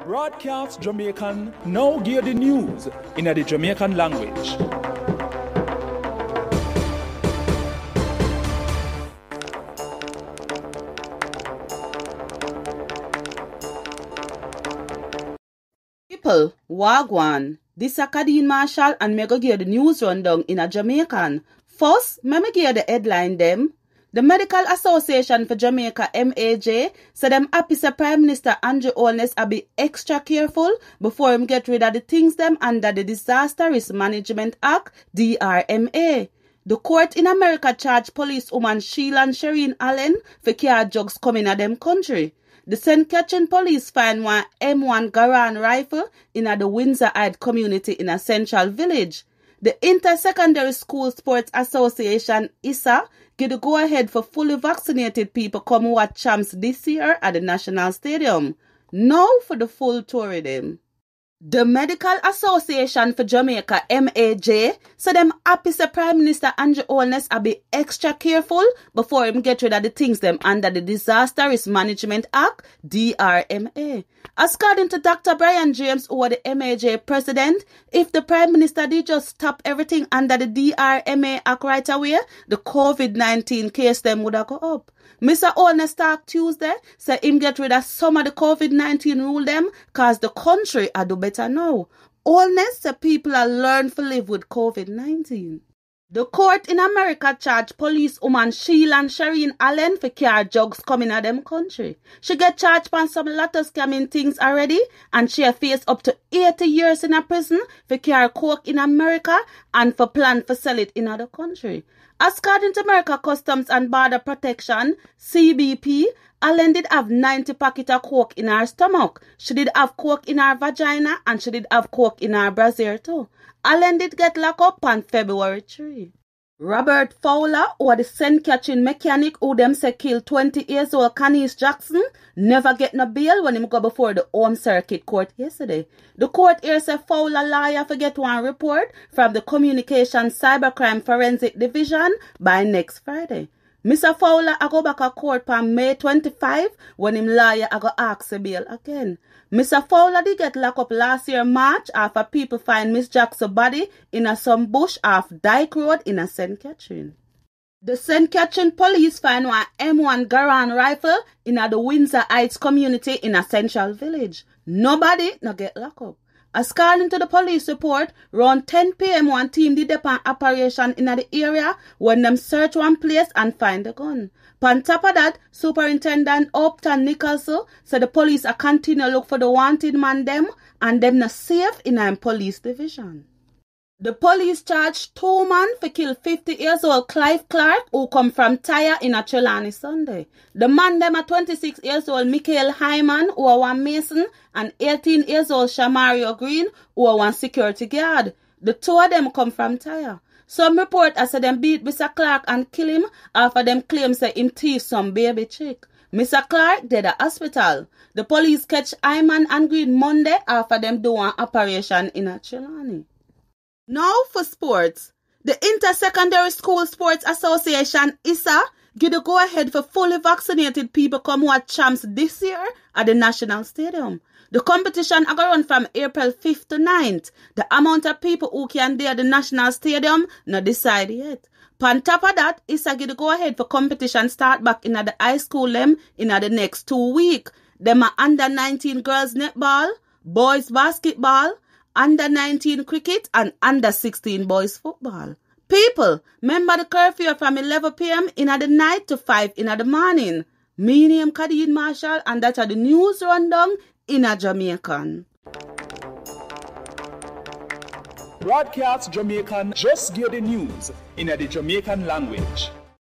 Braadkyaas Jamiekan now give the news in the Jamaican language. People, wagwan. This is Kadeen Marshall and me go give the news rundown in a Jamaican. First, me give the headline them. The Medical Association for Jamaica, MAJ, said them happy say Prime Minister Andrew Holness a be extra careful before him get rid of the things them under the Disaster Risk Management Act, DRMA. The court in America charged policewoman Sheila and Shireen Allen for car drugs coming at them country. The St. Catherine police find one M1 Garand rifle in the Windsor Heights community in a central village. The Inter-Secondary School Sports Association, ISA, give the go-ahead for fully vaccinated people come watch champs this year at the National Stadium. Now for the full tour of them. The Medical Association for Jamaica, MAJ, said them happy say Prime Minister Andrew Holness a be extra careful before him get rid of the things them under the Disaster Risk Management Act, DRMA. According to Dr. Brian James, who was the MAJ president, if the Prime Minister did just stop everything under the DRMA Act right away, the COVID-19 case them would have go up. Mr. Holness talk Tuesday, say him get rid of some of the COVID-19 rule them, cause the country a do better now. Holness say people are learn to live with COVID-19. The court in America charged policewoman Sheila and Shireen Allen for car drugs coming at them country. She get charged for some lot of scamming things already, and she face up to 80 years in a prison for car coke in America and for plan for sell it in other country. According to America Customs and Border Protection, CBP, Allen did have 90 packets of coke in her stomach. She did have coke in her vagina and she did have coke in her brassiere too. Allen did get locked up on February 3. Robert Fowler, who was the St. Catherine mechanic who them say killed 20 years old Canis Jackson, never get no bail when him go before the Home Circuit Court yesterday. The court here say Fowler lawyer for get one report from the Communication Cybercrime Forensic Division by next Friday. Mr. Fowler a go back to court on May 25 when him lawyer a go ask a bail again. Mr. Fowler did get locked up last year March after people find Miss Jackson's body in some bush off Dyke Road in a St. Catherine. The St. Catherine police find one M1 Garand rifle in the Windsor Heights community in a central village. Nobody no get locked up. According to the police report, around 10 p.m. one team did an operation in the area when them search one place and find the gun. On top of that, Superintendent Upton Nicholson said the police are continue look for the wanted man them and them not safe in a police division. The police charged 2 men for kill 50 years old Clive Clark who come from Tyre in a Trelawney Sunday. The man them are 26 years old Michael Hyman who are one mason and 18 years old Shamario Green who are one security guard. The two of them come from Tyre. Some report as said them beat Mr. Clark and kill him after them claim say him thief some baby chick. Mr. Clark dead at hospital. The police catch Hyman and Green Monday after them do an operation in a Trelawney. Now for sports. The Inter-Secondary School Sports Association, ISA, give the go-ahead for fully vaccinated people come watch champs this year at the National Stadium. The competition are going to run from April 5th to 9th. The amount of people who can be at the National Stadium not decided yet. On top of that, ISA give the go-ahead for competition start back in the high school them in the next 2 weeks. Them are under 19 girls netball, boys basketball, under 19 cricket and under 16 boys football. People, remember the curfew from 11 p.m. in the night to 5 in the morning. Me name Kadeen Marshall and that's the news rundown in a Jamaican. Braadkyaas Jamiekan just give the news in the Jamaican language.